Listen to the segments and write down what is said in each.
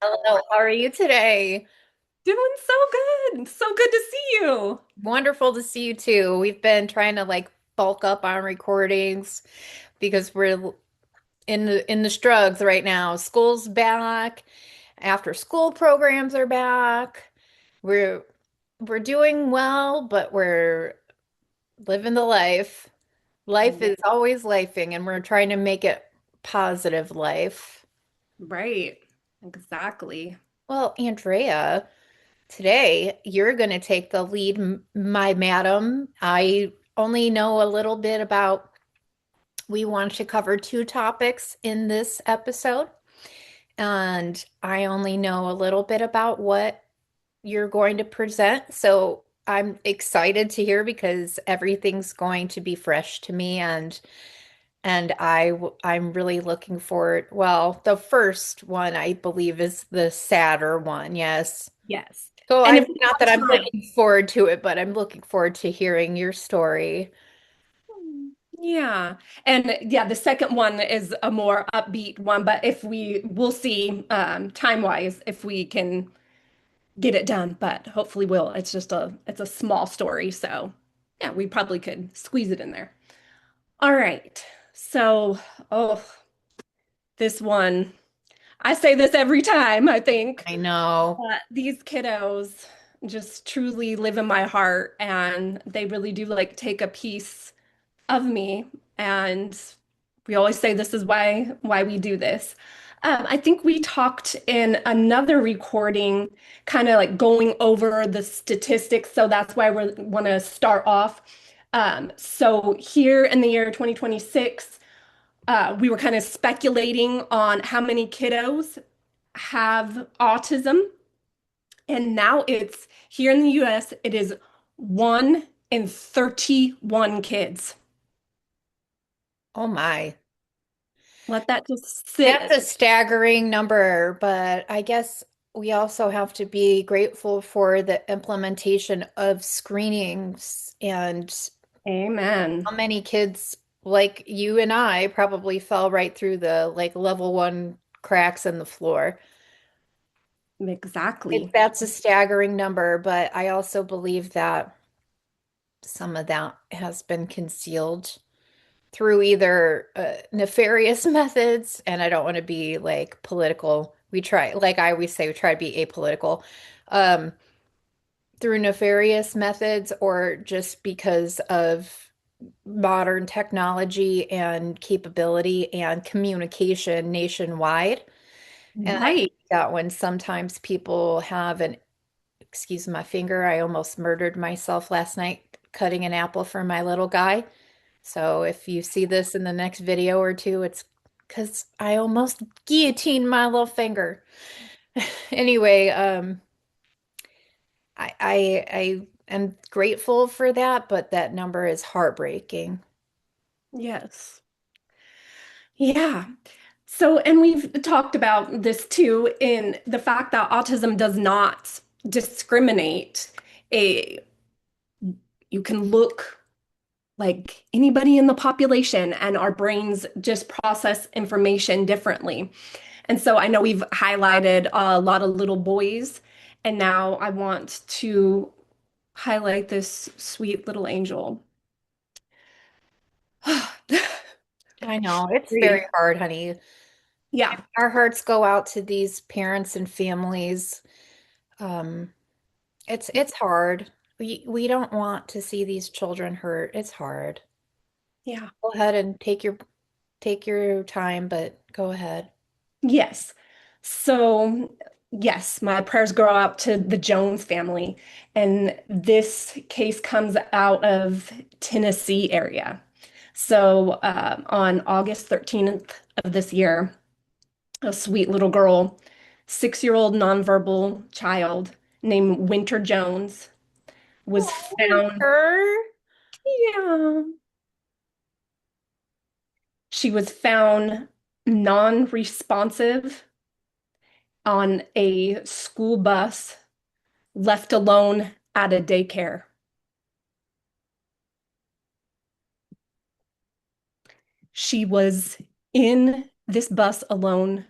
Hello, how are you today? Doing so good. So good to see you. Wonderful to see you too. We've been trying to bulk up on recordings because we're in the struggles right now. School's back, after school programs are back. We're we're doing well, but we're living the life. Life Yeah, is always lifing, and we're trying to make it positive life. right. Exactly. Well, Andrea, today, you're going to take the lead, my madam. I only know a little bit about, we want to cover two topics in this episode, and I only know a little bit about what you're going to present. So I'm excited to hear because everything's going to be fresh to me and I'm really looking forward. Well, the first one I believe is the sadder one. Yes. Yes. So And I'm if we not that I'm have time. looking forward to it, but I'm looking forward to hearing your story. Yeah. And yeah, the second one is a more upbeat one, but if we'll see time-wise if we can get it done, but hopefully we'll. It's a small story, so yeah, we probably could squeeze it in there. All right. So, oh, this one. I say this every time, I think. I know. These kiddos just truly live in my heart, and they really do like take a piece of me. And we always say this is why we do this. I think we talked in another recording, kind of like going over the statistics. So that's why we want to start off. So here in the year 2026, we were kind of speculating on how many kiddos have autism. And now it's here in the US, it is 1 in 31 kids. Oh my. Let that just That's sit. a staggering number, but I guess we also have to be grateful for the implementation of screenings and Amen. how many kids like you and I probably fell right through the level one cracks in the floor. Exactly. That's a staggering number, but I also believe that some of that has been concealed through either nefarious methods, and I don't want to be political. We try, like I always say, we try to be apolitical, um, through nefarious methods or just because of modern technology and capability and communication nationwide. And I Right. think that when sometimes people have an, excuse my finger, I almost murdered myself last night cutting an apple for my little guy. So if you see this in the next video or two, it's because I almost guillotined my little finger. Anyway, I am grateful for that, but that number is heartbreaking. Yes. Yeah. So, and we've talked about this too in the fact that autism does not discriminate. A, you can look like anybody in the population, and our brains just process information differently. And so I know we've highlighted a lot of little boys, and now I want to highlight this sweet little angel. I know it's very Agree. hard, honey. Yeah. Our hearts go out to these parents and families. Um, it's hard. We don't want to see these children hurt. It's hard. Yeah. Go ahead and take your time, but go ahead. Yes. So, yes, my prayers go out to the Jones family. And this case comes out of Tennessee area. So, on August 13th of this year, a sweet little girl, 6-year-old nonverbal child named Winter Jones was Oh, found. Winter. Yeah. She was found non-responsive on a school bus, left alone at a daycare. She was in this bus alone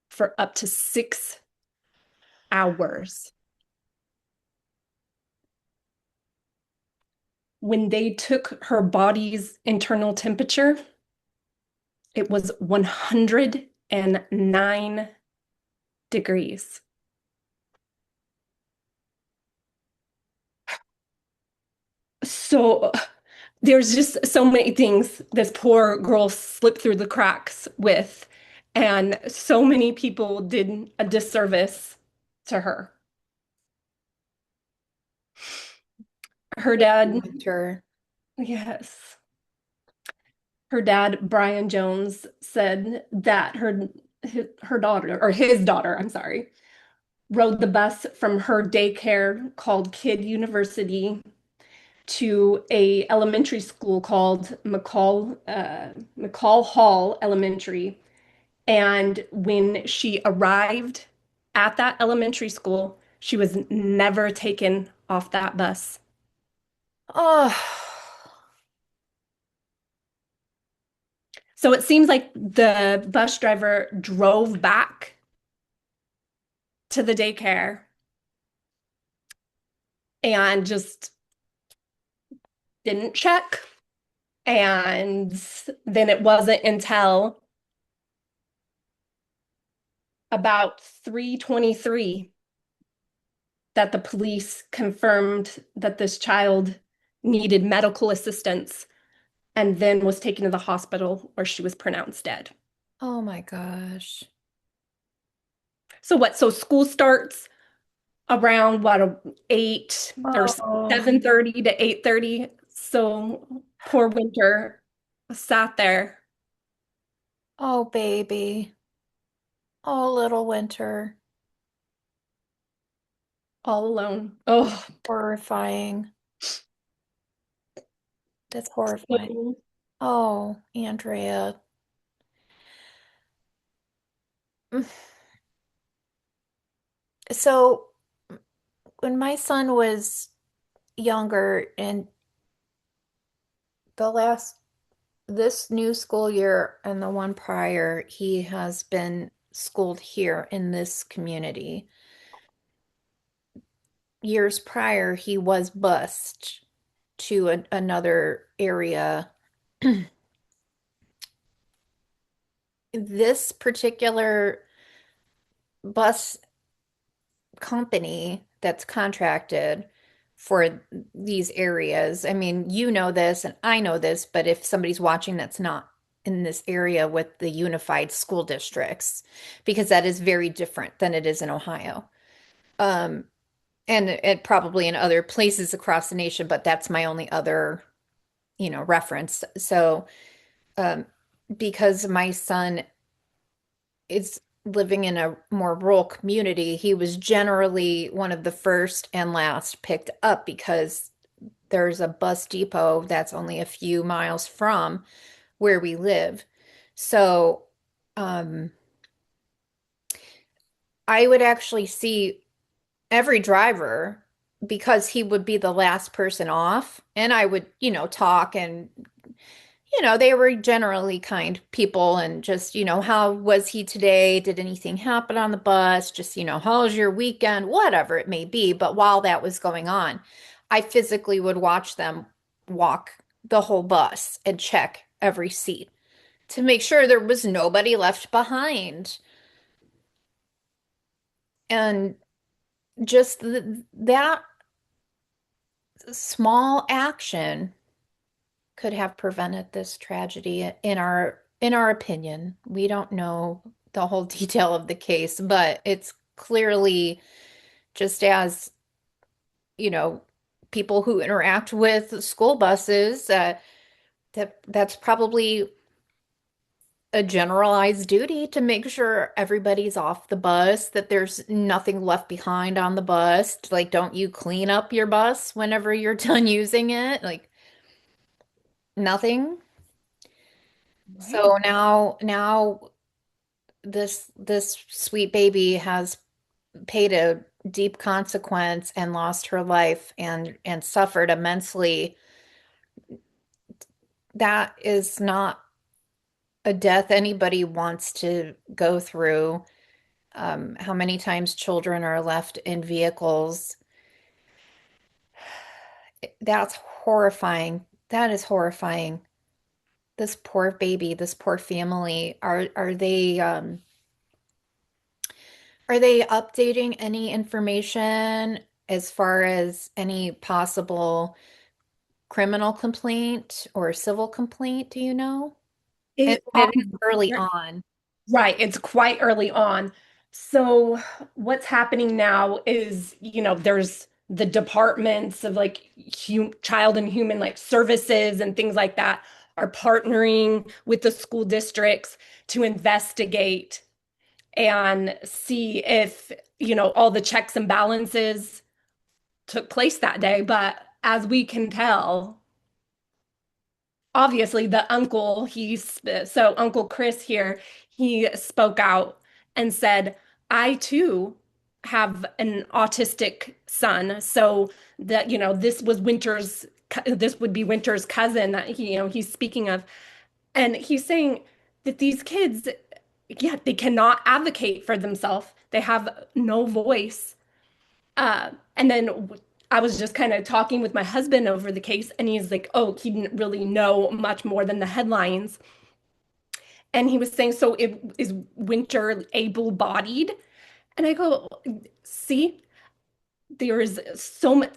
for up to 6 hours. When they took her body's internal temperature, it was 109 degrees. So there's just so many things this poor girl slipped through the cracks with, and so many people did a disservice to her. Her dad, Winter. yes, her dad, Brian Jones, said that her daughter, or his daughter, I'm sorry, rode the bus from her daycare called Kid University to a elementary school called McCall Hall Elementary. And when she arrived at that elementary school, she was never taken off that bus. Oh, So it seems like the bus driver drove back to the daycare and just didn't check. And then it wasn't until about 3:23 that the police confirmed that this child needed medical assistance and then was taken to the hospital where she was pronounced dead. oh my gosh. So what? So school starts around what, 8 or Oh, 7:30 to 8:30. So poor Winter sat there oh, baby. Oh, little Winter. all alone. Oh, Horrifying. That's horrifying. so Oh, Andrea. Mm. So, when my son was younger and the last, this new school year and the one prior, he has been schooled here in this community. Years prior, he was bused to another area. This particular bus company that's contracted for these areas. I mean, you know this and I know this, but if somebody's watching that's not in this area with the unified school districts, because that is very different than it is in Ohio. Um, and it probably in other places across the nation, but that's my only other, reference. So, um, because my son is living in a more rural community, he was generally one of the first and last picked up because there's a bus depot that's only a few miles from where we live. So, um, I would actually see every driver because he would be the last person off, and I would, talk and they were generally kind people and just, how was he today? Did anything happen on the bus? Just, how was your weekend? Whatever it may be. But while that was going on, I physically would watch them walk the whole bus and check every seat to make sure there was nobody left behind. And just that small action could have prevented this tragedy in our opinion. We don't know the whole detail of the case, but it's clearly just as, you know, people who interact with school buses, that's probably a generalized duty to make sure everybody's off the bus, that there's nothing left behind on the bus. Like, don't you clean up your bus whenever you're done using it? Like, nothing. right. So now this sweet baby has paid a deep consequence and lost her life and suffered immensely. That is not a death anybody wants to go through. how many times children are left in vehicles. That's horrifying. That is horrifying. This poor baby, this poor family. Are they updating any information as far as any possible criminal complaint or civil complaint, do you know? And It, it is early on. right, it's quite early on. So what's happening now is, there's the departments of like child and human like services and things like that are partnering with the school districts to investigate and see if, all the checks and balances took place that day. But as we can tell, obviously the uncle, so Uncle Chris here, he spoke out and said, I too have an autistic son. So that, this would be Winter's cousin that he's speaking of. And he's saying that these kids, yeah, they cannot advocate for themselves. They have no voice. And then I was just kind of talking with my husband over the case, and he's like, oh, he didn't really know much more than the headlines. And he was saying, so is Winter able-bodied? And I go, see, there is so much.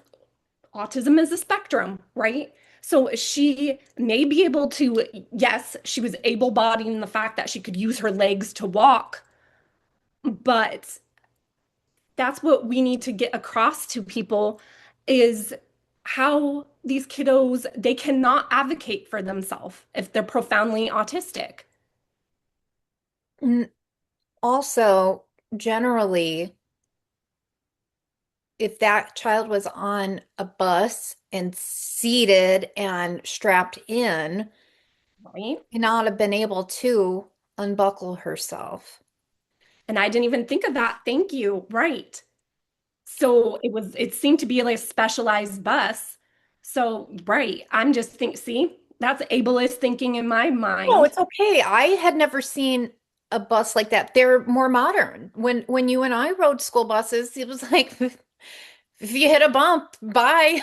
Autism is a spectrum, right? So she may be able to, yes, she was able-bodied in the fact that she could use her legs to walk, but that's what we need to get across to people is how these kiddos, they cannot advocate for themselves if they're profoundly autistic. N- Also, generally, if that child was on a bus and seated and strapped in, Right? may not have been able to unbuckle herself. And I didn't even think of that. Thank you. Right. So it seemed to be like a specialized bus. So, right. I'm just see, that's ableist thinking in my Oh, mind. it's okay. I had never seen a bus like that. They're more modern. When you and I rode school buses, it was like if you hit a bump, bye.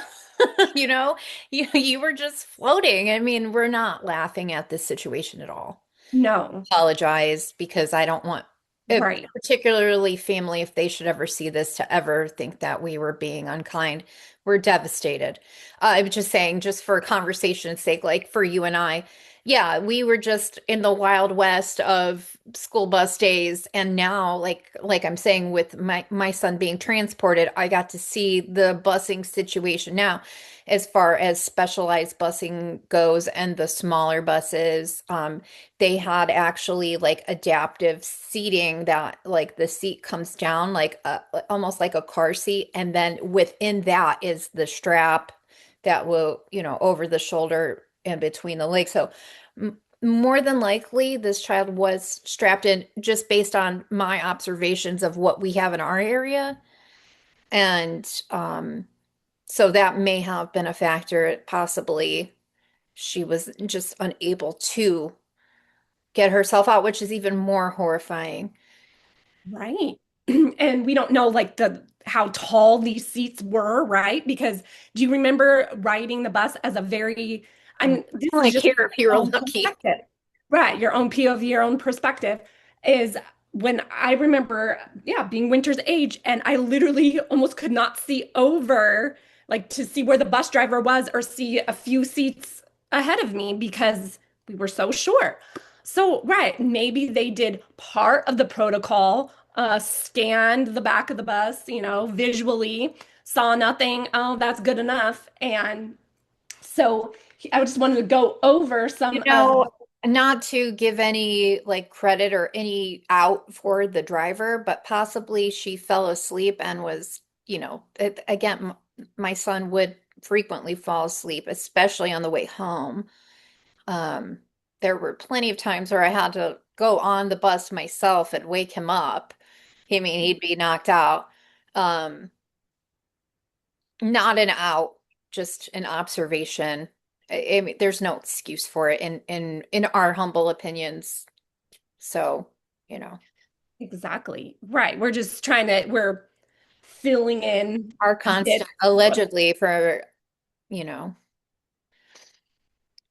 You know, you were just floating. I mean, we're not laughing at this situation at all. No. Apologize because I don't want, Right. particularly family, if they should ever see this, to ever think that we were being unkind. We're devastated. I was just saying, just for conversation's sake, like for you and I, yeah, we were just in the wild west of school bus days, and now, like I'm saying, with my son being transported, I got to see the busing situation now, as far as specialized busing goes, and the smaller buses. They had actually like adaptive seating that like the seat comes down like almost like a car seat, and then within that is the strap that will, over the shoulder and between the legs. So more than likely this child was strapped in, just based on my observations of what we have in our area. And so that may have been a factor. Possibly she was just unable to get herself out, which is even more horrifying. Right. And we don't know like the how tall these seats were, right? Because do you remember riding the bus as a very, I this is only just care if you're your own lucky. perspective. Right, your own POV, your own perspective is when I remember, yeah, being Winter's age, and I literally almost could not see over, like to see where the bus driver was or see a few seats ahead of me because we were so short. So, right, maybe they did part of the protocol, scanned the back of the bus, visually, saw nothing. Oh, that's good enough. And so I just wanted to go over You some of, know, not to give any like credit or any out for the driver, but possibly she fell asleep and was, again, my son would frequently fall asleep, especially on the way home. Um, there were plenty of times where I had to go on the bus myself and wake him up. I mean, he'd be knocked out. Um, Not an out, just an observation. I mean, there's no excuse for it in our humble opinions. So, you know. Exactly. Right. We're filling in Are constant, bits. allegedly, for, you know,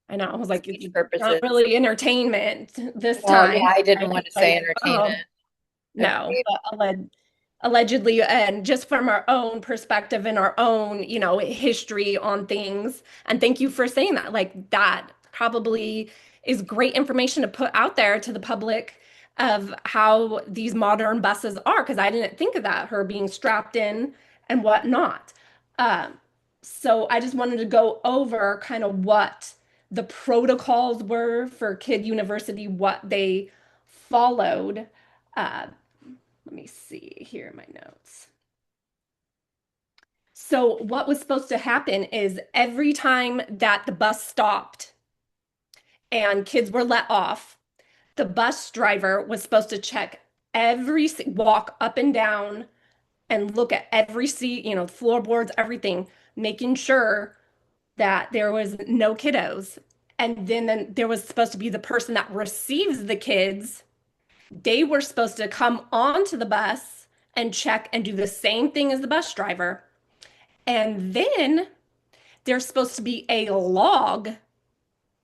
I know. I was like, it's speech not purposes. really entertainment this Well, yeah, time. I didn't Right? want to say Like, entertainment. no, Agreed. but allegedly, and just from our own perspective and our own, history on things. And thank you for saying that. Like, that probably is great information to put out there to the public of how these modern buses are, because I didn't think of that, her being strapped in and whatnot. Um, so I just wanted to go over kind of what the protocols were for Kid University, what they followed. Uh, Let me see here in my notes. So, what was supposed to happen is every time that the bus stopped and kids were let off, the bus driver was supposed to check walk up and down and look at every seat, floorboards, everything, making sure that there was no kiddos. And then there was supposed to be the person that receives the kids. They were supposed to come onto the bus and check and do the same thing as the bus driver. And then there's supposed to be a log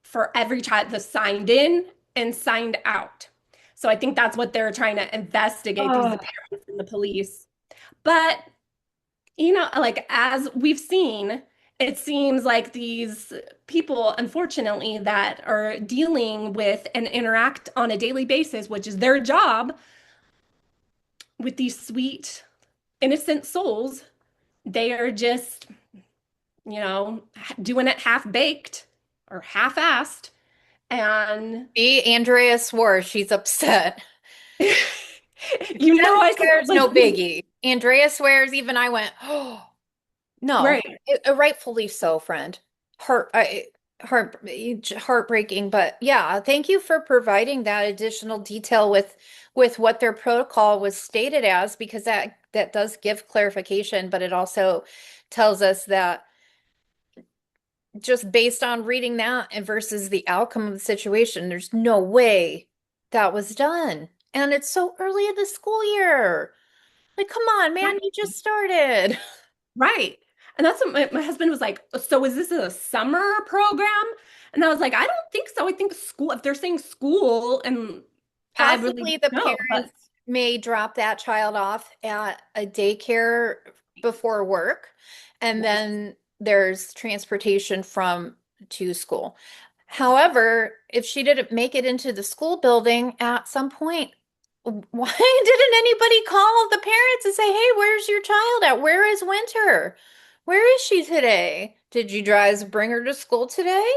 for every child that signed in and signed out. So I think that's what they're trying to investigate, these the Oh, parents and the police. But like as we've seen, it seems like these people, unfortunately, that are dealing with and interact on a daily basis, which is their job with these sweet, innocent souls, they are just, doing it half baked or half assed. And see, Andrea swore she's upset. Jen I said, swears like, no biggie. Andrea swears, even I went, oh, no, right, rightfully so, friend. Heart, heartbreaking, but yeah, thank you for providing that additional detail with what their protocol was stated as, because that does give clarification, but it also tells us that just based on reading that and versus the outcome of the situation, there's no way that was done. And it's so early in the school year. Like, come on, man, you just started. right. And that's what my husband was like, so is this a summer program? And I was like, I don't think so. I think school, if they're saying school, and I really Possibly don't the know, but parents may drop that child off at a daycare before work, and then there's transportation from to school. However, if she didn't make it into the school building at some point, why didn't anybody call the parents and say, "Hey, where's your child at? Where is Winter? Where is she today? Did you guys bring her to school today?"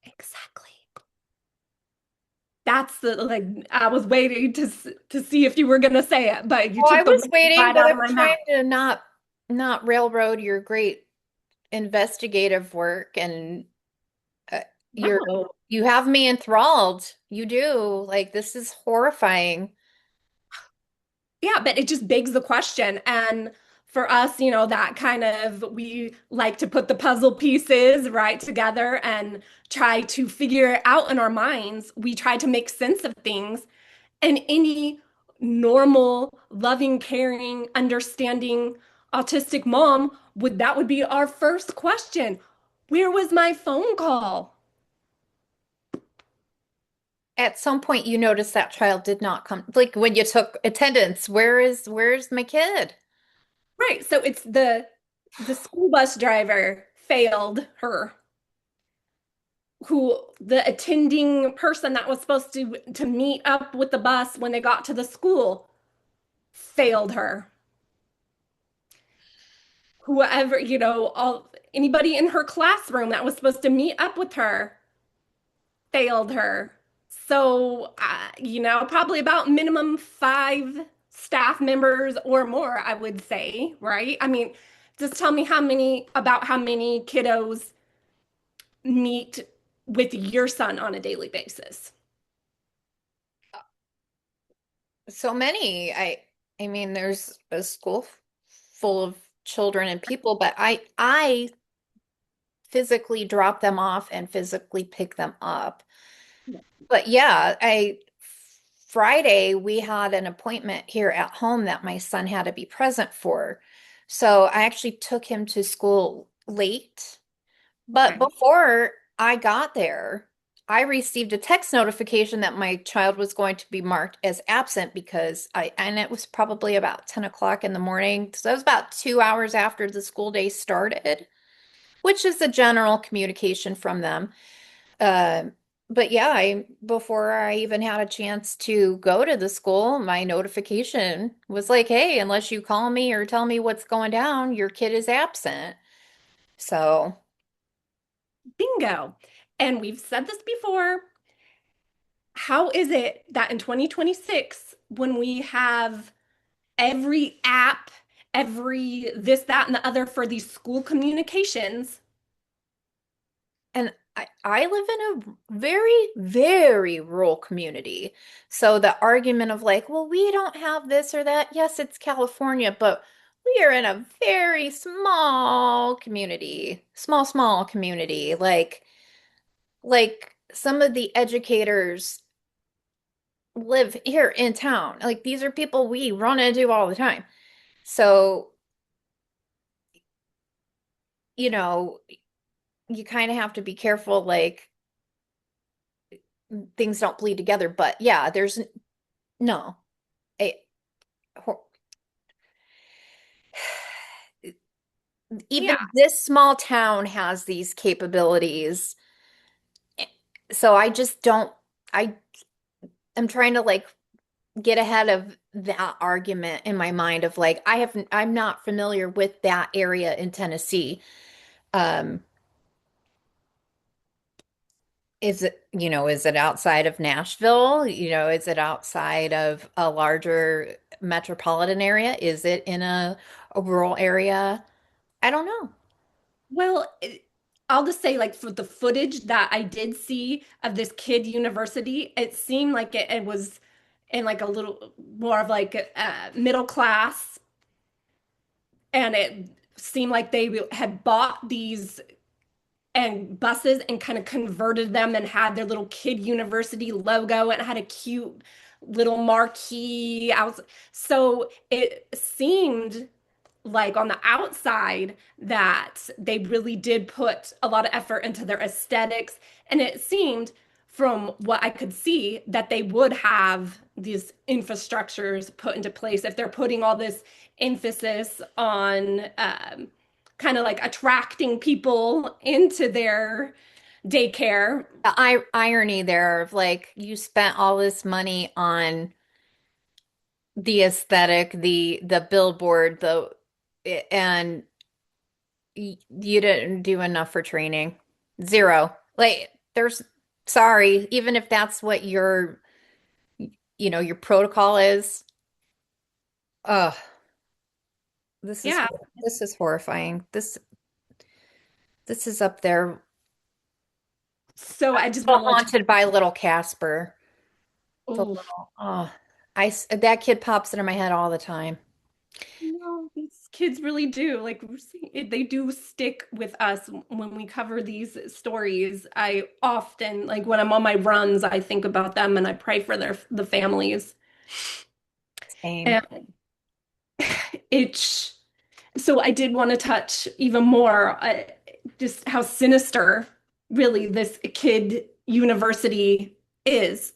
exactly. That's the like I was waiting to see if you were gonna say it, but you Well, I took the was words waiting, right but out I'm of my trying mouth. to not railroad your great investigative work, and uh, you're No. you have me enthralled. You do. Like, this is horrifying. Yeah, but it just begs the question. And for us, that kind of, we like to put the puzzle pieces right together and try to figure it out in our minds. We try to make sense of things. And any normal, loving, caring, understanding autistic mom that would be our first question. Where was my phone call? At some point, you notice that child did not come. Like when you took attendance, where's my kid? Right. So it's the school bus driver failed her, who the attending person that was supposed to meet up with the bus when they got to the school failed her. Whoever, all anybody in her classroom that was supposed to meet up with her failed her. So, probably about minimum five staff members or more, I would say, right? I mean, just tell me how many kiddos meet with your son on a daily basis. So many. I mean, there's a school full of children and people, but I physically drop them off and physically pick them up. But yeah, I Friday, we had an appointment here at home that my son had to be present for. So I actually took him to school late. But Okay. before I got there, I received a text notification that my child was going to be marked as absent and it was probably about 10 o'clock in the morning. So that was about 2 hours after the school day started, which is the general communication from them. Uh, but yeah, before I even had a chance to go to the school, my notification was like, hey, unless you call me or tell me what's going down, your kid is absent. So, Bingo. And we've said this before. How is it that in 2026, when we have every app, every this, that, and the other for these school communications, and I live in a very, very rural community. So the argument of like, well, we don't have this or that. Yes, it's California, but we are in a very small community, small community. Like some of the educators live here in town. Like these are people we run into all the time. So, you know, you kind of have to be careful, like things don't bleed together. But yeah, there's no. I- hor- Even yeah. this small town has these capabilities. So I just don't, I am trying to like get ahead of that argument in my mind of like, I'm not familiar with that area in Tennessee. Um, is it outside of Nashville? Is it outside of a larger metropolitan area? Is it in a rural area? I don't know. Well, I'll just say, like, for the footage that I did see of this kid university, it seemed like it was in like a little more of like middle class, and it seemed like they had bought these and buses and kind of converted them and had their little kid university logo and had a cute little marquee out. So it seemed like on the outside that they really did put a lot of effort into their aesthetics. And it seemed from what I could see that they would have these infrastructures put into place if they're putting all this emphasis on kind of like attracting people into their daycare. The irony there of like you spent all this money on the aesthetic, the billboard, and you didn't do enough for training. Zero. Like there's sorry, even if that's what your protocol is. Oh, this is Yeah. this is horrifying. This is up there. So I just Still want to haunted by little Casper. The oh, little oh, that kid pops into my head all the time. no, these kids really do. Like they do stick with us when we cover these stories. I often, like when I'm on my runs, I think about them and I pray for the families. Same. And it's so I did want to touch even more just how sinister really this kid university is.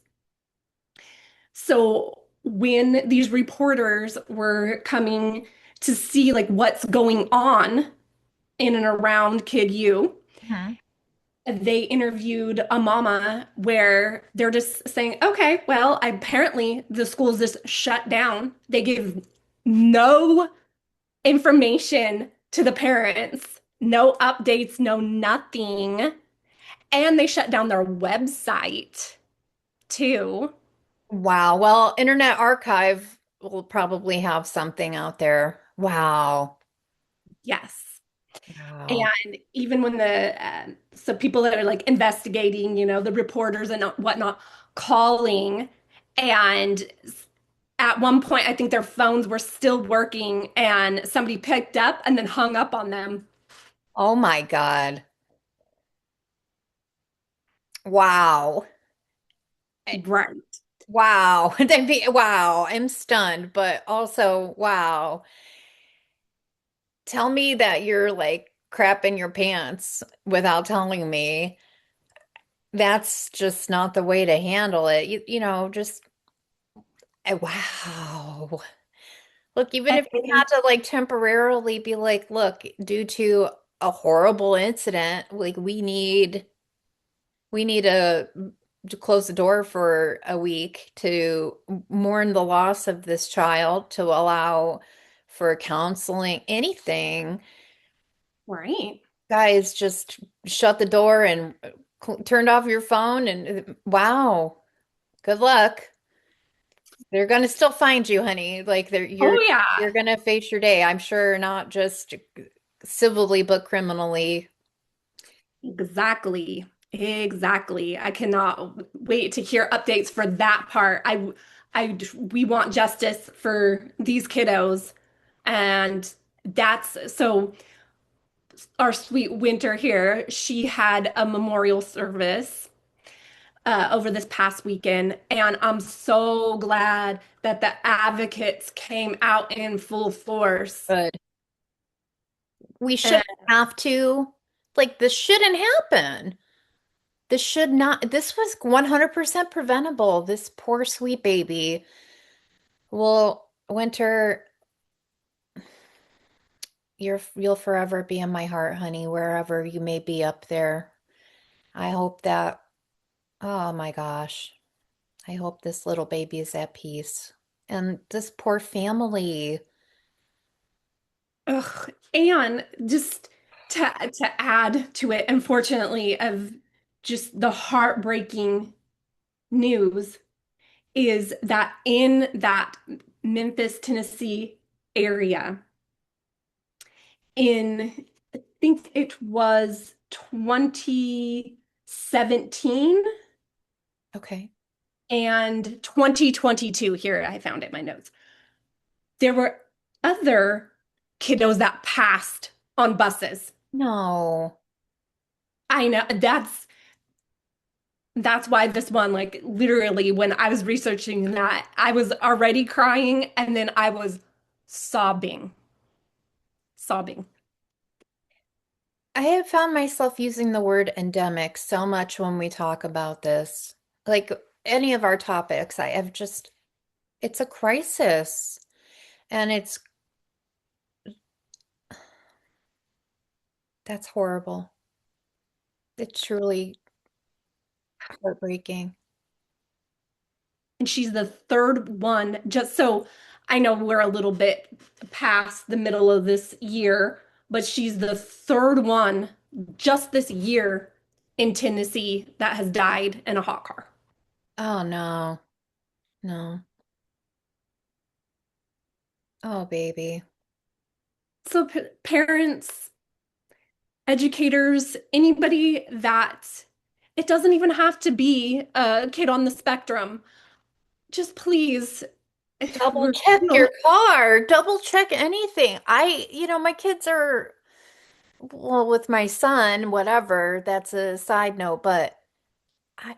So when these reporters were coming to see like what's going on in and around Kid U, Mhm. they interviewed a mama where they're just saying, okay, well, apparently the school's just shut down. They give no information to the parents, no updates, no nothing. And they shut down their website too. Wow. Well, Internet Archive will probably have something out there. Wow. Yes. Wow. And even when so people that are like investigating, the reporters and whatnot, calling, and at one point, I think their phones were still working, and somebody picked up and then hung up on them. Oh my God. Wow. Eh, Right. Wow. Wow. I'm stunned, but also, wow. Tell me that you're like crapping your pants without telling me. That's just not the way to handle it. Just wow. Look, even if you had And to like temporarily be like, look, due to a horrible incident, like we need to close the door for a week to mourn the loss of this child, to allow for counseling, anything. right. Guys, just shut the door and turned off your phone and wow, good luck. They're gonna still find you, honey. Like Oh you're yeah. gonna face your day. I'm sure not just civilly but criminally. Exactly. Exactly. I cannot wait to hear updates for that part. We want justice for these kiddos. And that's so our sweet Winter here, she had a memorial service over this past weekend, and I'm so glad that the advocates came out in full force. Good. We And shouldn't have to. Like this shouldn't happen. This should not. This was 100% preventable. This poor sweet baby. Well, Winter, you'll forever be in my heart, honey, wherever you may be up there. I hope that, oh my gosh, I hope this little baby is at peace. And this poor family. ugh, and just to add to it, unfortunately, of just the heartbreaking news is that in that Memphis, Tennessee area, in I think it was 2017 Okay. and 2022. Here, I found it in my notes. There were other kiddos that passed on buses. No. I know that's why this one, like literally when I was researching that, I was already crying and then I was sobbing, sobbing. I have found myself using the word endemic so much when we talk about this. Like any of our topics, I have just, it's a crisis. And that's horrible. It's truly heartbreaking. And she's the third one, just so I know we're a little bit past the middle of this year, but she's the third one just this year in Tennessee that has died in a hot car. Oh no, no. Oh baby. So, parents, educators, anybody that it doesn't even have to be a kid on the spectrum, just please, Double we're check your still, car. Double check anything. My kids are, well, with my son, whatever, that's a side note, but I,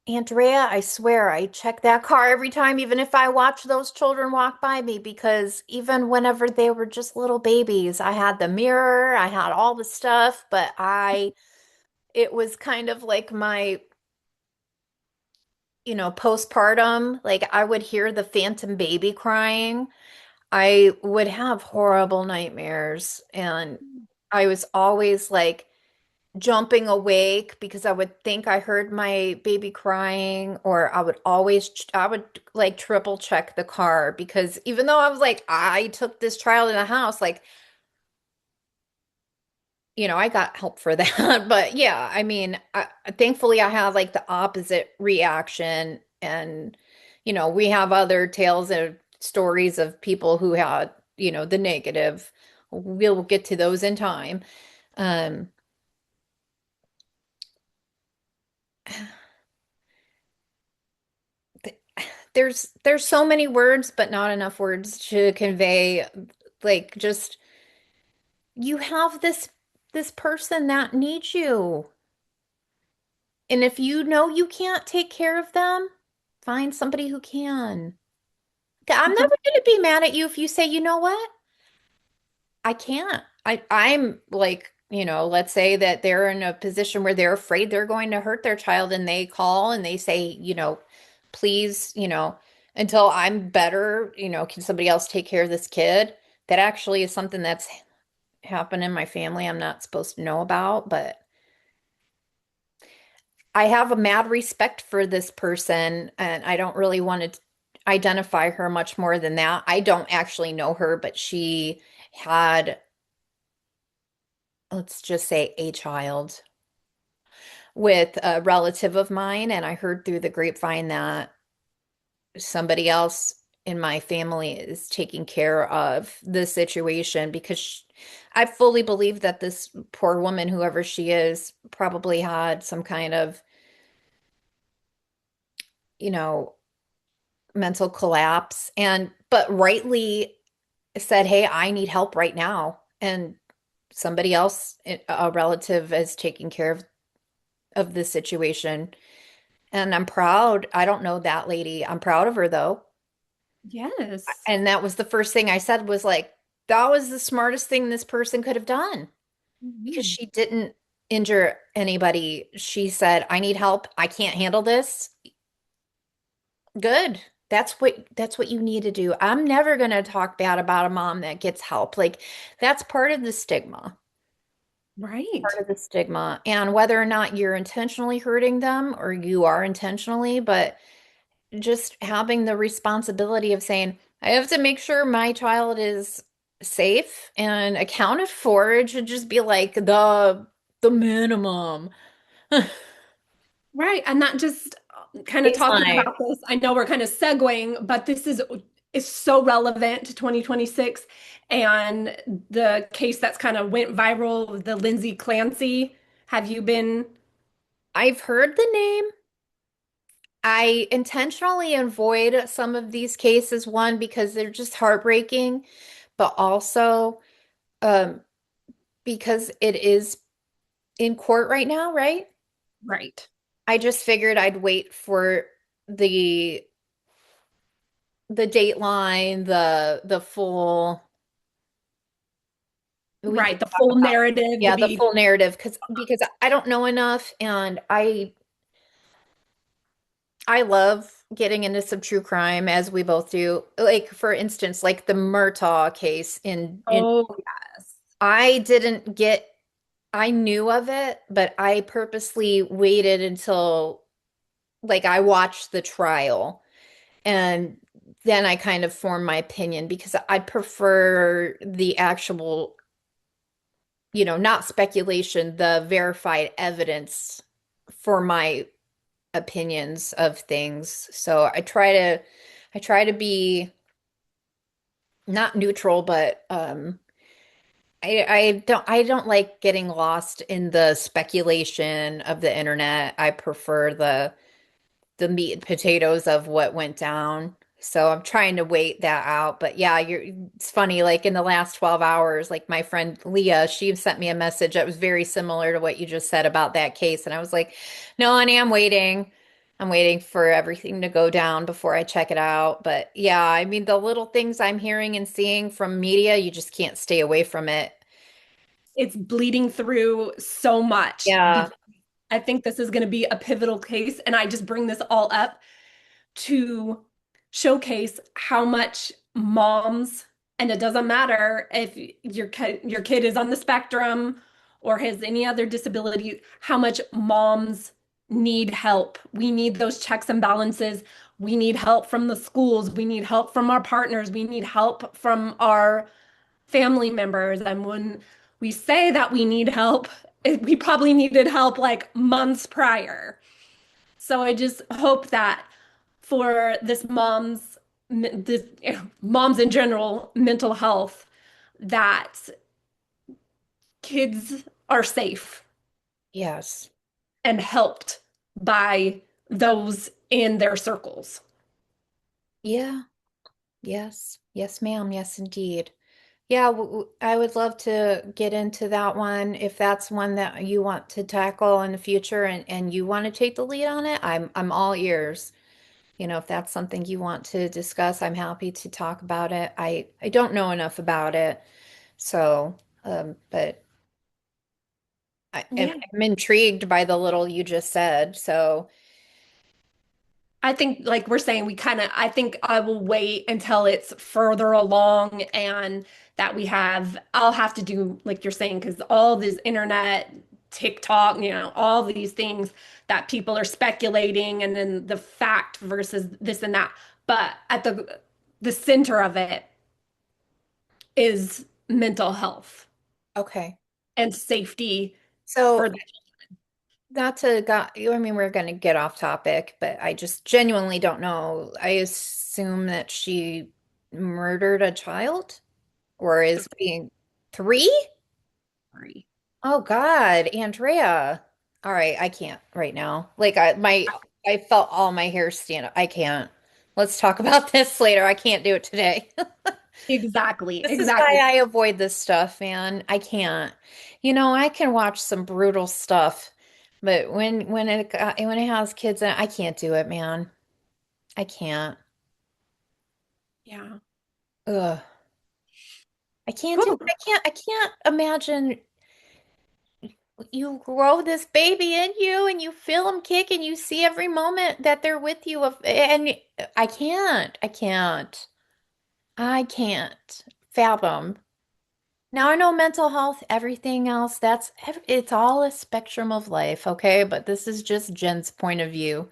Andrea, I swear I check that car every time, even if I watch those children walk by me, because even whenever they were just little babies, I had the mirror, I had all the stuff, but it was kind of like my, postpartum, like I would hear the phantom baby crying. I would have horrible nightmares, and I was always like jumping awake because I would think I heard my baby crying, or I would like triple check the car because even though I was like, I took this child in the house, like, I got help for that. But yeah, I mean, thankfully I had like the opposite reaction. And, we have other tales and stories of people who had, the negative. We'll get to those in time. Um, there's so many words, but not enough words to convey like just you have this person that needs you. And if you know you can't take care of them, Find somebody who can. I'm never going to be mad at you if you say, you know what? I can't. I'm like, let's say that they're in a position where they're afraid they're going to hurt their child and they call and they say, please, until I'm better, can somebody else take care of this kid? That actually is something that's happened in my family I'm not supposed to know about, but I have a mad respect for this person and I don't really want to identify her much more than that. I don't actually know her, but she had, let's just say, a child with a relative of mine, and I heard through the grapevine that somebody else in my family is taking care of the situation because I fully believe that this poor woman, whoever she is, probably had some kind of, you know, mental collapse and but rightly said, "Hey, I need help right now." And somebody else, a relative, is taking care of this situation. And I'm proud. I don't know that lady. I'm proud of her though. Yes. And that was the first thing I said was like, that was the smartest thing this person could have done because Mhm. she didn't injure anybody. She said, I need help. I can't handle this. Good. That's what you need to do. I'm never going to talk bad about a mom that gets help. Like that's part of the stigma. Part Right. of the stigma. And whether or not you're intentionally hurting them or you are intentionally, but just having the responsibility of saying, I have to make sure my child is safe and accounted for. It should just be like the minimum. Right. And not just kind of talking Baseline. about this. I know we're kind of segueing, but this is so relevant to 2026 and the case that's kind of went viral, the Lindsay Clancy. Have you been? I've heard the name. I intentionally avoid some of these cases, one, because they're just heartbreaking, but also um, because it is in court right now, right? Right. I just figured I'd wait for the the dateline, the full we can Right. The talk full about narrative to yeah, the be, full narrative because I don't know enough and I love getting into some true crime as we both do. Like for instance, like the Murtaugh case in oh, yes. I didn't get I knew of it, but I purposely waited until like I watched the trial and then I kind of formed my opinion because I prefer the actual, not speculation, the verified evidence for my opinions of things. So I try to be not neutral, but I don't like getting lost in the speculation of the internet. I prefer the meat and potatoes of what went down. So I'm trying to wait that out. But yeah, it's funny, like in the last 12 hours, like my friend Leah, she sent me a message that was very similar to what you just said about that case. And I was like, no, honey, I'm waiting. I'm waiting for everything to go down before I check it out. But yeah, I mean, the little things I'm hearing and seeing from media, you just can't stay away from it. It's bleeding through so much Yeah. because I think this is going to be a pivotal case. And I just bring this all up to showcase how much moms, and it doesn't matter if your kid is on the spectrum or has any other disability, how much moms need help. We need those checks and balances. We need help from the schools. We need help from our partners. We need help from our family members. And when we say that we need help, we probably needed help like months prior. So I just hope that for this moms in general mental health, that kids are safe Yes. and helped by those in their circles. Yeah. Yes. Yes, ma'am. Yes, indeed. Yeah, I would love to get into that one if that's one that you want to tackle in the future and you want to take the lead on it. I'm all ears. If that's something you want to discuss, I'm happy to talk about it. I don't know enough about it, so but Yeah. I'm intrigued by the little you just said. So, I think, like we're saying, I think I will wait until it's further along and that I'll have to do, like you're saying, because all this internet, TikTok, all these things that people are speculating and then the fact versus this and that. But at the center of it is mental health okay. and safety So for the not to got I mean, we're going to get off topic, but I just genuinely don't know. I assume that she murdered a child or is being three? story. Oh God, Andrea. All right, I can't right now. Like I felt all my hair stand up. I can't. Let's talk about this later. I can't do it today. Exactly, This is why exactly. I avoid this stuff, man. I can't. I can watch some brutal stuff, but when it has kids in it, I can't do it, man. I can't. Yeah. Ugh. I can't do it. Whew. I can't imagine you grow this baby in you and you feel them kick and you see every moment that they're with you and I can't fathom. Now I know mental health, everything else, it's all a spectrum of life, okay? But this is just Jen's point of view.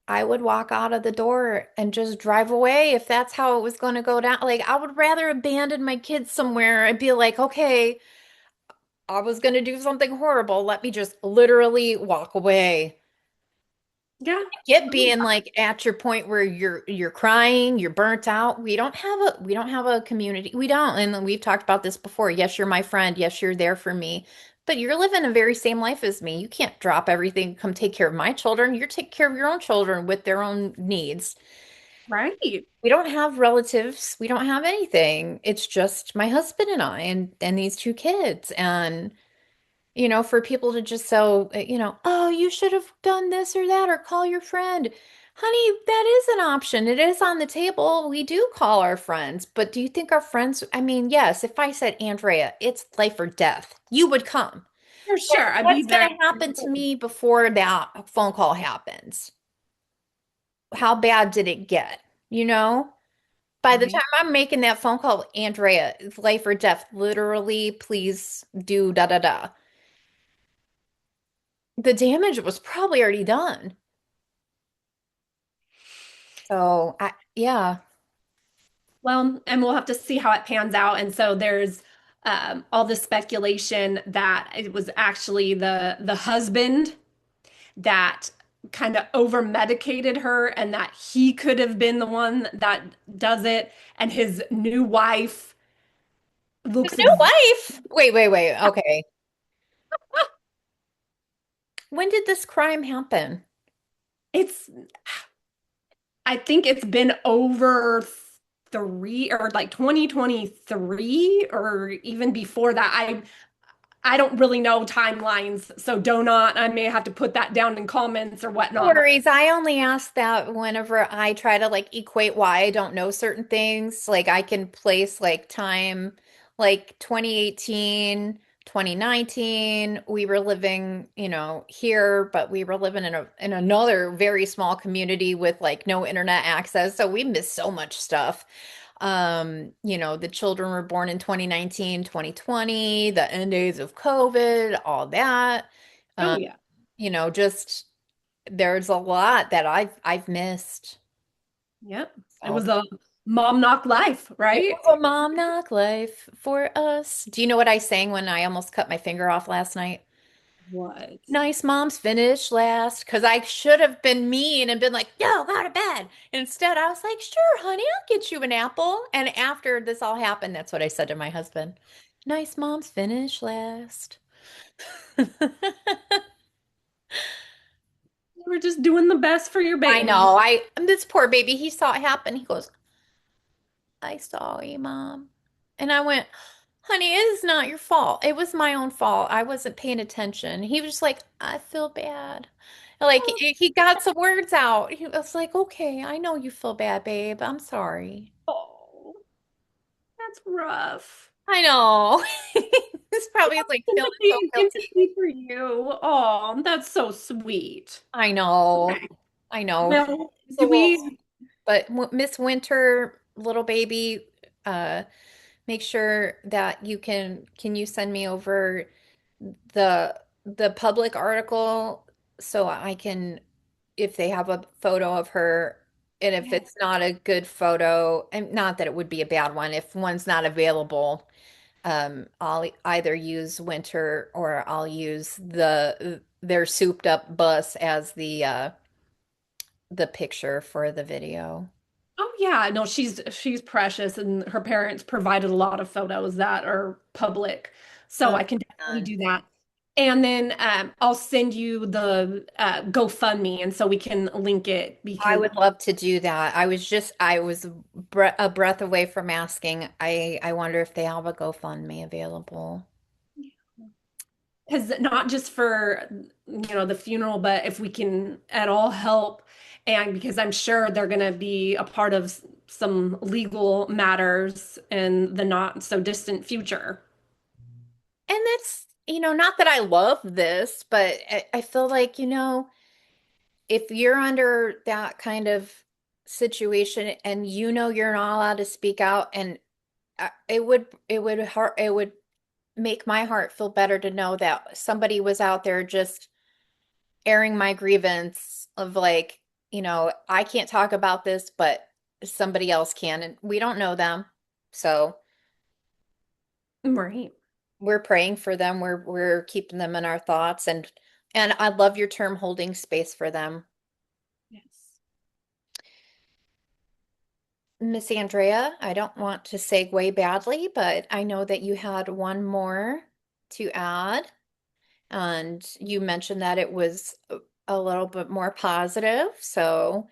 I would walk out of the door and just drive away if that's how it was going to go down. Like, I would rather abandon my kids somewhere and be like, okay, I was going to do something horrible. Let me just literally walk away. Yeah. Get being like at your point where you're crying, you're burnt out. We don't have a community. We don't. And we've talked about this before. Yes, you're my friend. Yes, you're there for me. But you're living the very same life as me. You can't drop everything, come take care of my children. You're take care of your own children with their own needs. Right. We don't have relatives. We don't have anything. It's just my husband and I and these two kids. And for people to just oh, you should have done this or that or call your friend. Honey, that is an option. It is on the table. We do call our friends, but do you think our friends, I mean, yes, if I said, Andrea, it's life or death, you would come. For But sure. I'd be what's there. going to happen to me before that phone call happens? How bad did it get? You know? By the time Right. I'm making that phone call, Andrea, it's life or death, literally, please do da da da. The damage was probably already done. So yeah. Well, and we'll have to see how it pans out. And so there's all this speculation that it was actually the husband that kind of over medicated her and that he could have been the one that does it. And his new wife His looks new ex wife. Wait, wait, wait. Okay. When did this crime happen? it's I think it's been over three or like 2023 or even before that. I don't really know timelines, so do not. I may have to put that down in comments or No whatnot. worries. I only ask that whenever I try to like equate why I don't know certain things. Like I can place like time like 2018, 2019. We were living, here, but we were living in another very small community with like no internet access. So we missed so much stuff. The children were born in 2019, 2020, the end days of COVID, all that. Oh Um, yeah. just there's a lot that I've missed. Yep. It So was a mom knock life, it right? was a mom knock life for us. Do you know what I sang when I almost cut my finger off last night? What? Nice mom's finish last, because I should have been mean and been like, no, go to bed. Instead, I was like, sure, honey, I'll get you an apple. And after this all happened, that's what I said to my husband. Nice mom's finish last. You were just doing the best for your I baby. know. This poor baby, he saw it happen. He goes, I saw you, Mom. And I went, honey, it is not your fault. It was my own fault. I wasn't paying attention. He was just like, I feel bad. Like he got some words out. He was like, "Okay, I know you feel bad, babe. I'm sorry." Oh, that's rough. I know. He's probably like feeling Sympathy so and guilty. empathy for you. Oh, that's so sweet. I know. Okay. I know. Well, He's a do little, we? but Miss Winter, little baby, uh, make sure that can you send me over the public article so I can, if they have a photo of her, and if Yeah. it's not a good photo, and not that it would be a bad one, if one's not available, I'll either use Winter or I'll use their souped up bus as the picture for the video. Oh yeah, no, she's precious, and her parents provided a lot of photos that are public, so Oh, I can definitely man. do that. And then I'll send you the GoFundMe, and so we can link it I because would love to do that. I was a breath away from asking. I wonder if they have a GoFundMe available. not just for the funeral, but if we can at all help, and because I'm sure they're going to be a part of some legal matters in the not so distant future. And that's, not that I love this, but I feel like, if you're under that kind of situation and you're not allowed to speak out, and it would make my heart feel better to know that somebody was out there just airing my grievance of like, I can't talk about this, but somebody else can, and we don't know them. So Right. we're praying for them. We're keeping them in our thoughts, and I love your term holding space for them. Yes. Miss Andrea, I don't want to segue badly, but I know that you had one more to add, and you mentioned that it was a little bit more positive. So,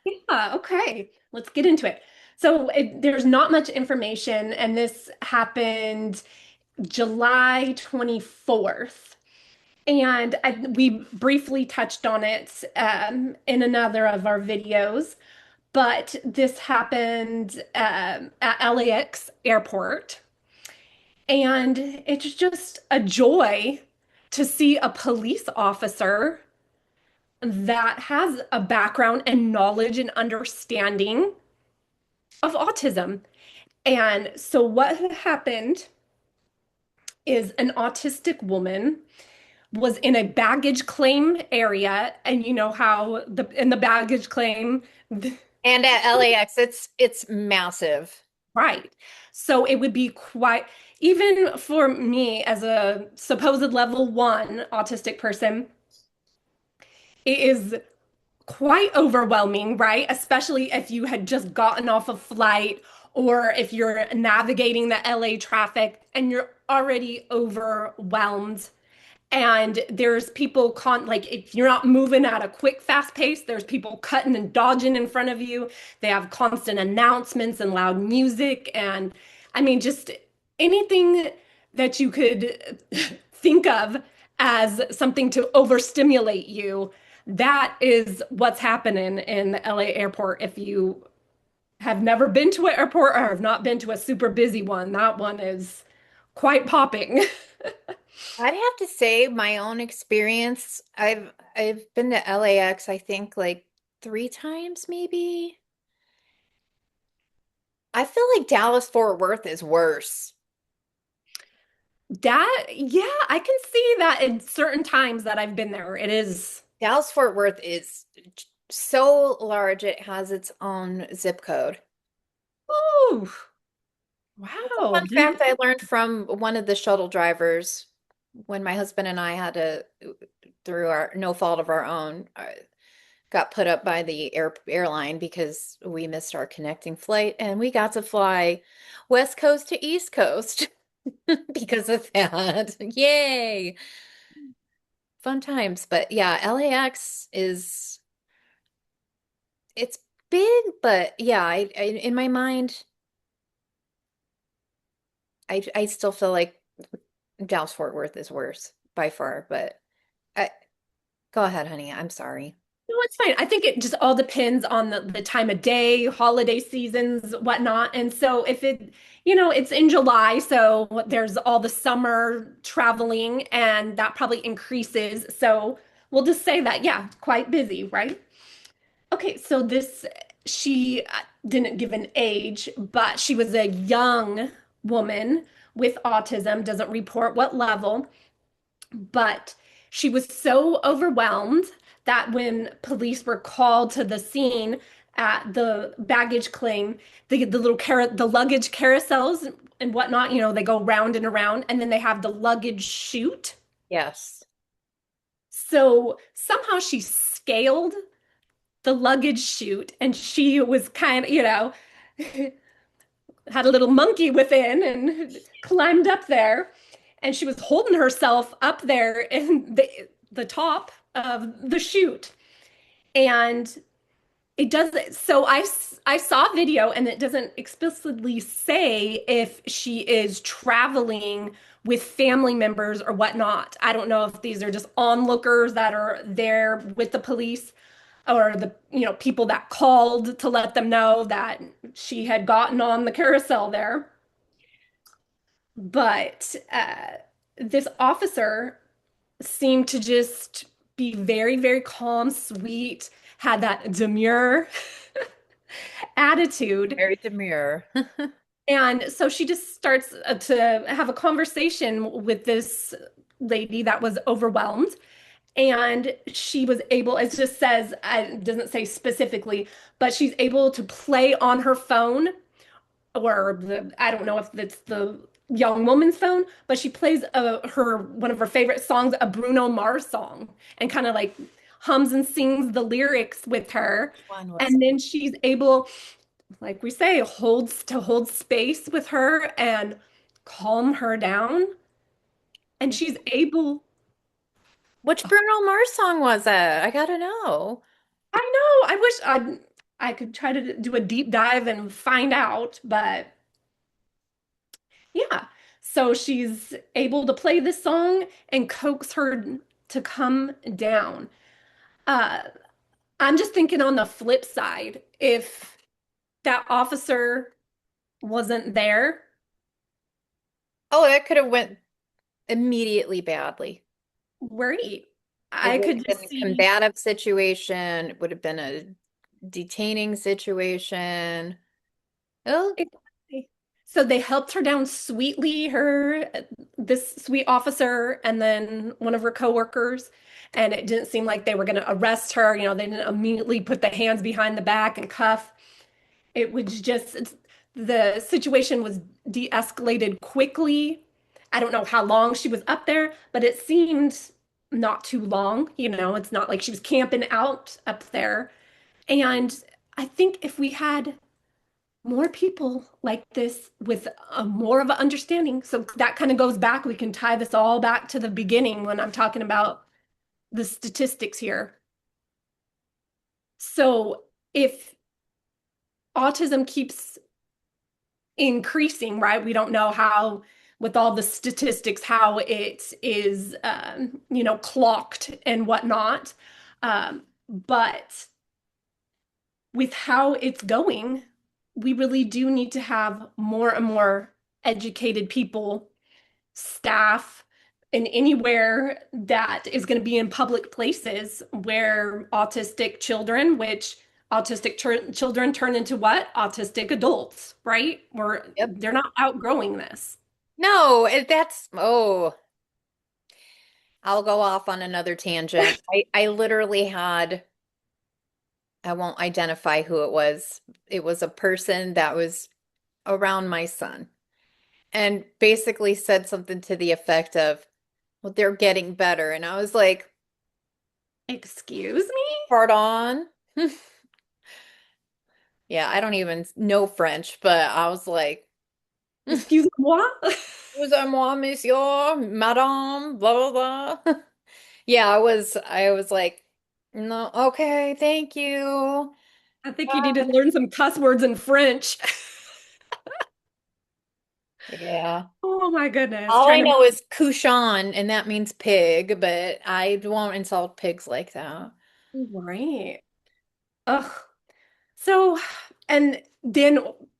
Yeah, okay. Let's get into it. So there's not much information, and this happened July 24th. And we briefly touched on it in another of our videos, but this happened at LAX airport. And it's just a joy to see a police officer that has a background and knowledge and understanding of autism. And so, what had happened is an autistic woman was in a baggage claim area, and you know how the in the baggage claim, and at LAX, it's massive. right? So it would be quite, even for me as a supposed level one autistic person, it is quite overwhelming, right? Especially if you had just gotten off a flight or if you're navigating the LA traffic and you're already overwhelmed. And there's people like if you're not moving at a quick, fast pace, there's people cutting and dodging in front of you. They have constant announcements and loud music. And I mean, just anything that you could think of as something to overstimulate you, that is what's happening in the LA airport. If you have never been to an airport or have not been to a super busy one, that one is quite popping. I'd have to say my own experience. I've been to LAX, I think like 3 times maybe. I feel like Dallas Fort Worth is worse. Yeah, I can see that in certain times that I've been there. It is, Dallas Fort Worth is so large it has its own zip code. oh, It's a wow. fun fact I learned from one of the shuttle drivers when my husband and I had to, through our no fault of our own, got put up by the airline because we missed our connecting flight, and we got to fly West Coast to East Coast because of that. Yay! Fun times. But yeah, LAX is it's big, but yeah, in my mind, I still feel like Dallas Fort Worth is worse by far, but. Go ahead, honey. I'm sorry. No, it's fine. I think it just all depends on the time of day, holiday seasons, whatnot. And so if it's in July, so there's all the summer traveling, and that probably increases. So we'll just say that, yeah, quite busy, right? Okay, so she didn't give an age, but she was a young woman with autism, doesn't report what level. But she was so overwhelmed that when police were called to the scene at the baggage claim, the the luggage carousels and whatnot, they go round and around, and then they have the luggage chute. Yes. So somehow she scaled the luggage chute, and she was kind of, had a little monkey within and climbed up there, and she was holding herself up there in the top of the chute. And it doesn't, so I saw video, and it doesn't explicitly say if she is traveling with family members or whatnot. I don't know if these are just onlookers that are there with the police, or the people that called to let them know that she had gotten on the carousel there. But this officer seemed to just be very, very calm, sweet, had that demure attitude. Very demure. And so she just starts to have a conversation with this lady that was overwhelmed. And she was able, it just says, it doesn't say specifically, but she's able to play on her phone, or I don't know if it's the young woman's phone, but she plays her one of her favorite songs, a Bruno Mars song, and kind of like hums and sings the lyrics with her. Which one was And then she's able, like we say, hold space with her and calm her down. And it? she's able, Which Bruno Mars song was it? I gotta know. I know, I wish I could try to do a deep dive and find out, but yeah. So she's able to play this song and coax her to come down. Uh, I'm just thinking on the flip side, if that officer wasn't there, Oh, that could have went immediately badly. worried. It I would could have been just a see combative situation. It would have been a detaining situation. Oh, exactly. So they helped her down sweetly, this sweet officer, and then one of her coworkers. And it didn't seem like they were going to arrest her. They didn't immediately put the hands behind the back and cuff. It was just the situation was de-escalated quickly. I don't know how long she was up there, but it seemed not too long. It's not like she was camping out up there. And I think if we had more people like this with a more of an understanding, so that kind of goes back, we can tie this all back to the beginning when I'm talking about the statistics here. So if autism keeps increasing, right? We don't know how, with all the statistics, how it is, clocked and whatnot. But with how it's going, we really do need to have more and more educated people, staff, and anywhere that is going to be in public places where autistic children, which children turn into what? Autistic adults, right? Where yep. they're not outgrowing this. No, I'll go off on another tangent. I literally had, I won't identify who it was. It was a person that was around my son and basically said something to the effect of, well, they're getting better. And I was like, Excuse me? pardon? Yeah, I don't even know French, but I was like, Excuse-moi? excusez-moi, monsieur, madame, blah, blah, blah. Yeah, I was like, no, okay, thank you. I think you need to learn some cuss words in French. Yeah. Oh my goodness. All I Trying to know is Kushan, and that means pig, but I won't insult pigs like that. right. Ugh. So, and then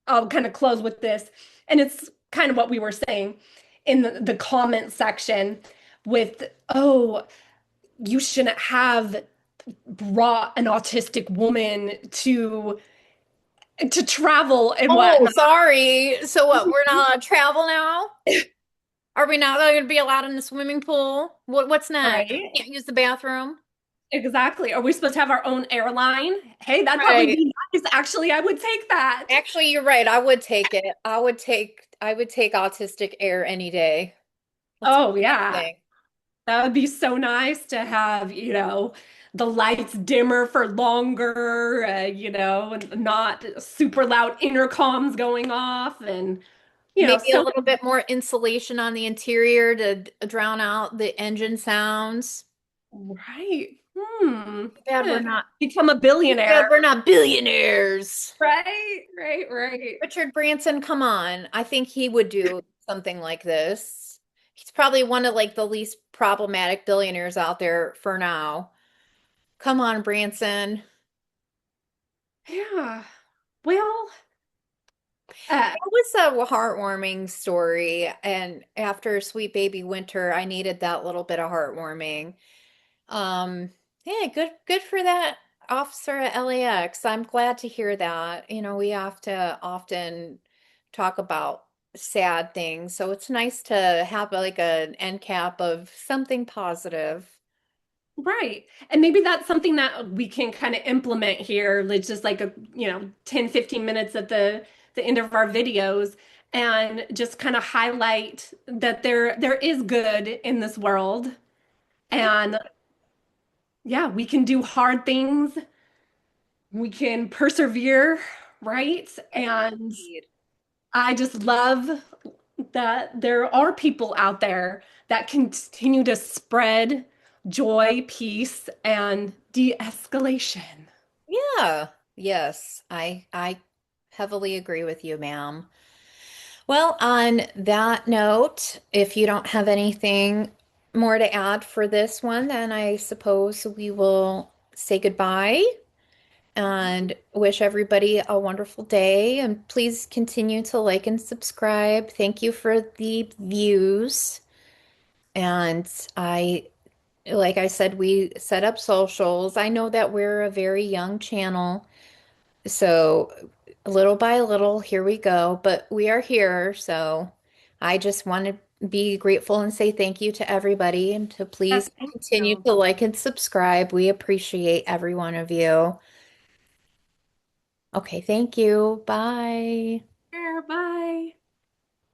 I'll kind of close with this. And it's kind of what we were saying in the comment section with, oh, you shouldn't have brought an autistic woman to travel and Oh, whatnot. sorry. So what? We're not allowed to travel now? Are we not going to be allowed in the swimming pool? What's next? Right? Can't use the bathroom? Exactly. Are we supposed to have our own airline? Hey, that'd probably Right. be nice. Actually, I would take that. Actually, you're right. I would take it. I would take autistic air any day. Let's make Oh, that a yeah. thing. That would be so nice to have, the lights dimmer for longer, and not super loud intercoms going off and, Maybe a so little bit more insulation on the interior to drown out the engine sounds. right. Hmm. Too bad we're Eh. not. Become a Too billionaire. bad we're not billionaires. Right, right, right. Richard Branson, come on. I think he would do something like this. He's probably one of like the least problematic billionaires out there for now. Come on, Branson. Yeah. Well, uh, That was a heartwarming story. And after Sweet Baby Winter, I needed that little bit of heartwarming. Um, yeah, good for that officer at LAX. I'm glad to hear that. We have to often talk about sad things, so it's nice to have like an end cap of something positive. right. And maybe that's something that we can kind of implement here. It's just like 10, 15 minutes at the end of our videos and just kind of highlight that there is good in this world. Yeah, And yeah, we can do hard things. We can persevere, right? And indeed. I just love that there are people out there that continue to spread joy, peace, and de-escalation. Yeah. Yes, I heavily agree with you, ma'am. Well, on that note, if you don't have anything more to add for this one, then I suppose we will say goodbye and wish everybody a wonderful day. And please continue to like and subscribe. Thank you for the views. And like I said, we set up socials. I know that we're a very young channel, so little by little, here we go. But we are here, so I just want to be grateful and say thank you to everybody and to Yes, please thank continue you. to like and subscribe. We appreciate every one of you. Okay, thank you. Bye. Sure, bye.